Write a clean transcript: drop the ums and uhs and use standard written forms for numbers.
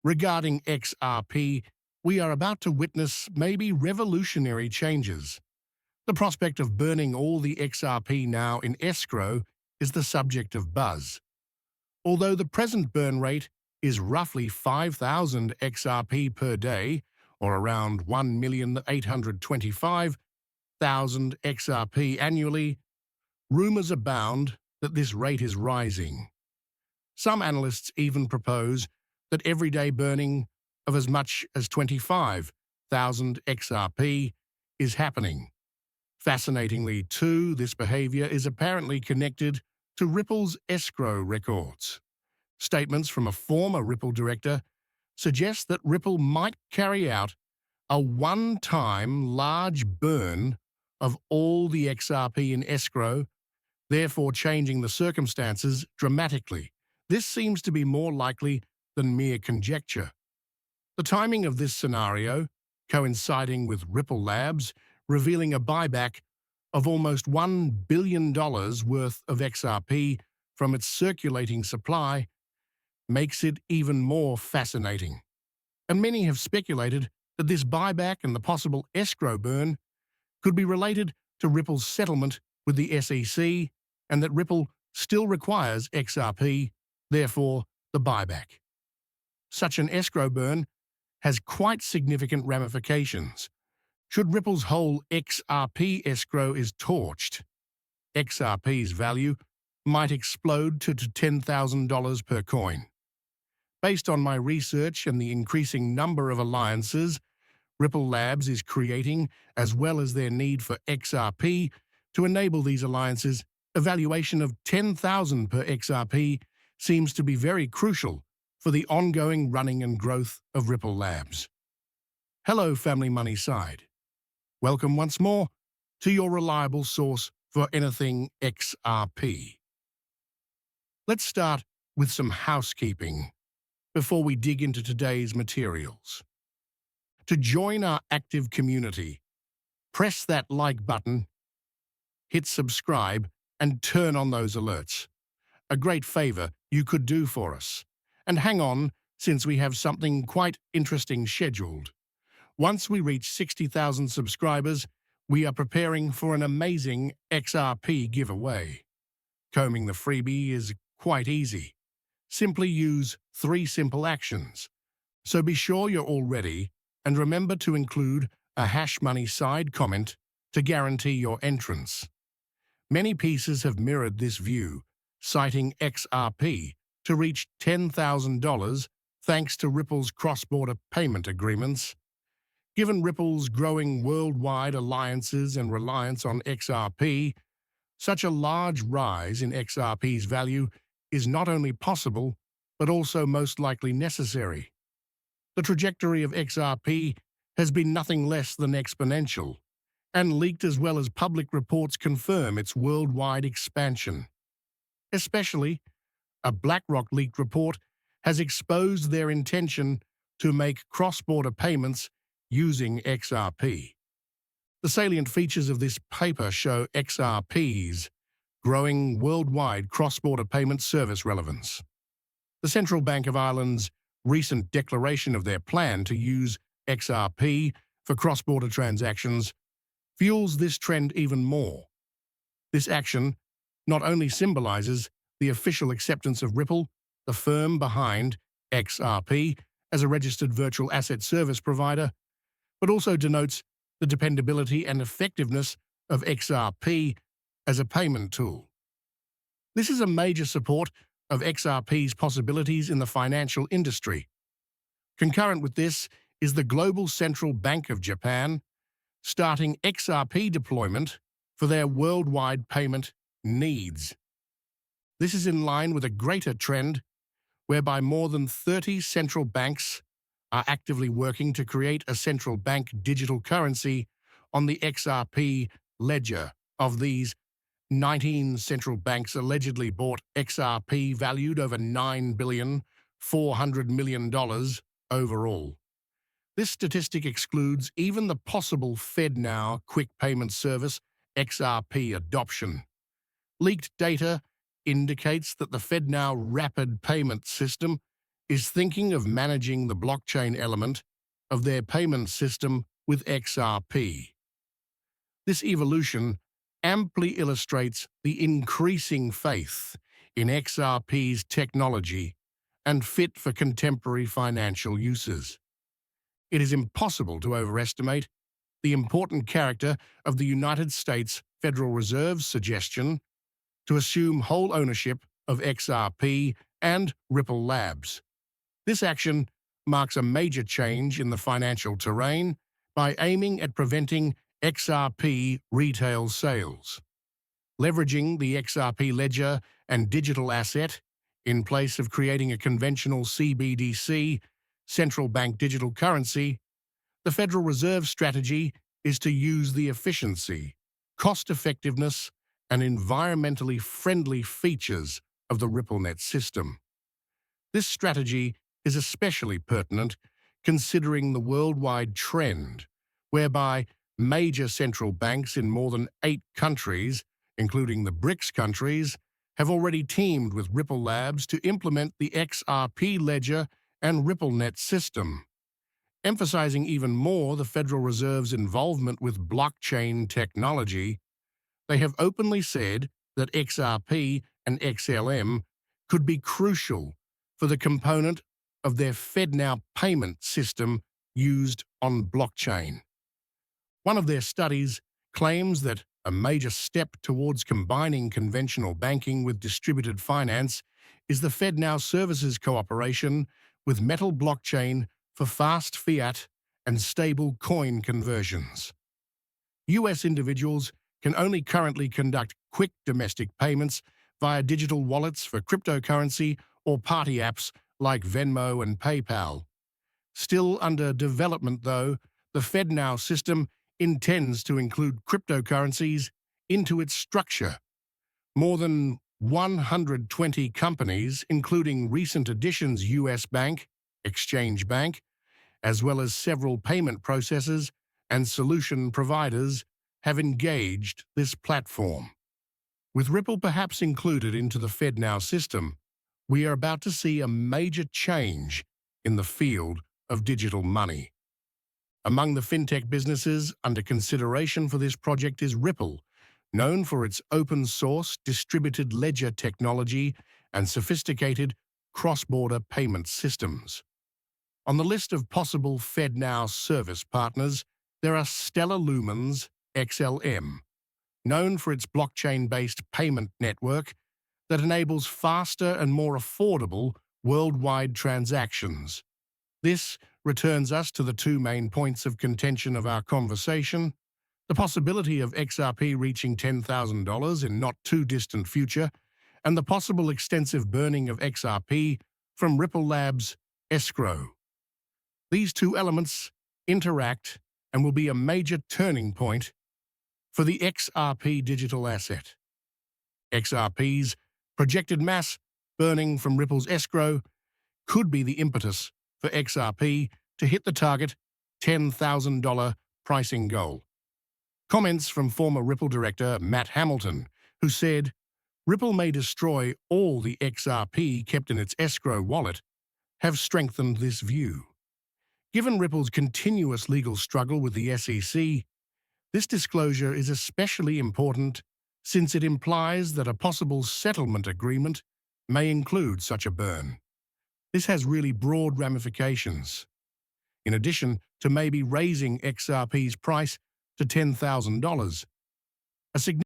Regarding XRP, we are about to witness maybe revolutionary changes. The prospect of burning all the XRP now in escrow is the subject of buzz. Although the present burn rate is roughly 5,000 XRP per day, or around 1,825,000 XRP annually, rumors abound that this rate is rising. Some analysts even propose that everyday burning of as much as 25,000 XRP is happening. Fascinatingly, too, this behavior is apparently connected to Ripple's escrow records. Statements from a former Ripple director suggest that Ripple might carry out a one-time large burn of all the XRP in escrow, therefore changing the circumstances dramatically. This seems to be more likely than mere conjecture. The timing of this scenario, coinciding with Ripple Labs revealing a buyback of almost $1 billion worth of XRP from its circulating supply, makes it even more fascinating. And many have speculated that this buyback and the possible escrow burn could be related to Ripple's settlement with the SEC and that Ripple still requires XRP, therefore the buyback. Such an escrow burn has quite significant ramifications. Should Ripple's whole XRP escrow is torched, XRP's value might explode to $10,000 per coin. Based on my research and the increasing number of alliances Ripple Labs is creating, as well as their need for XRP to enable these alliances, a valuation of $10,000 per XRP seems to be very crucial for the ongoing running and growth of Ripple Labs. Hello, Family Money Side. Welcome once more to your reliable source for anything XRP. Let's start with some housekeeping before we dig into today's materials. To join our active community, press that like button, hit subscribe, and turn on those alerts. A great favor you could do for us. And hang on, since we have something quite interesting scheduled. Once we reach 60,000 subscribers, we are preparing for an amazing XRP giveaway. Combing the freebie is quite easy. Simply use 3 simple actions. So be sure you're all ready, and remember to include a #MoneySide comment to guarantee your entrance. Many pieces have mirrored this view, citing XRP to reach $10,000 thanks to Ripple's cross-border payment agreements. Given Ripple's growing worldwide alliances and reliance on XRP, such a large rise in XRP's value is not only possible, but also most likely necessary. The trajectory of XRP has been nothing less than exponential, and leaked as well as public reports confirm its worldwide expansion. Especially, a BlackRock leaked report has exposed their intention to make cross-border payments using XRP. The salient features of this paper show XRP's growing worldwide cross-border payment service relevance. The Central Bank of Ireland's recent declaration of their plan to use XRP for cross-border transactions fuels this trend even more. This action not only symbolizes the official acceptance of Ripple, the firm behind XRP, as a registered virtual asset service provider, but also denotes the dependability and effectiveness of XRP as a payment tool. This is a major support of XRP's possibilities in the financial industry. Concurrent with this is the Global Central Bank of Japan starting XRP deployment for their worldwide payment needs. This is in line with a greater trend whereby more than 30 central banks are actively working to create a central bank digital currency on the XRP ledger. Of these, 19 central banks allegedly bought XRP valued over $9.4 billion overall. This statistic excludes even the possible FedNow quick payment service XRP adoption. Leaked data indicates that the FedNow rapid payment system is thinking of managing the blockchain element of their payment system with XRP. This evolution amply illustrates the increasing faith in XRP's technology and fit for contemporary financial uses. It is impossible to overestimate the important character of the United States Federal Reserve's suggestion to assume whole ownership of XRP and Ripple Labs. This action marks a major change in the financial terrain by aiming at preventing XRP retail sales. Leveraging the XRP ledger and digital asset in place of creating a conventional CBDC, central bank digital currency, the Federal Reserve strategy is to use the efficiency, cost-effectiveness, and environmentally friendly features of the RippleNet system. This strategy is especially pertinent considering the worldwide trend whereby major central banks in more than 8 countries, including the BRICS countries, have already teamed with Ripple Labs to implement the XRP ledger and RippleNet system, emphasizing even more the Federal Reserve's involvement with blockchain technology. They have openly said that XRP and XLM could be crucial for the component of their FedNow payment system used on blockchain. One of their studies claims that a major step towards combining conventional banking with distributed finance is the FedNow Services cooperation with Metal Blockchain for fast fiat and stable coin conversions. US individuals can only currently conduct quick domestic payments via digital wallets for cryptocurrency or party apps like Venmo and PayPal. Still under development, though, the FedNow system intends to include cryptocurrencies into its structure. More than 120 companies, including recent additions US Bank, Exchange Bank, as well as several payment processors and solution providers, have engaged this platform. With Ripple perhaps included into the FedNow system, we are about to see a major change in the field of digital money. Among the fintech businesses under consideration for this project is Ripple, known for its open-source distributed ledger technology and sophisticated cross-border payment systems. On the list of possible FedNow service partners, there are Stellar Lumens XLM, known for its blockchain-based payment network that enables faster and more affordable worldwide transactions. This returns us to the 2 main points of contention of our conversation: the possibility of XRP reaching $10,000 in not too distant future, and the possible extensive burning of XRP from Ripple Labs' escrow. These 2 elements interact and will be a major turning point for the XRP digital asset. XRP's projected mass burning from Ripple's escrow could be the impetus for XRP to hit the target $10,000 pricing goal. Comments from former Ripple director Matt Hamilton, who said, "Ripple may destroy all the XRP kept in its escrow wallet," have strengthened this view. Given Ripple's continuous legal struggle with the SEC, this disclosure is especially important since it implies that a possible settlement agreement may include such a burn. This has really broad ramifications. In addition to maybe raising XRP's price to $10,000, a significant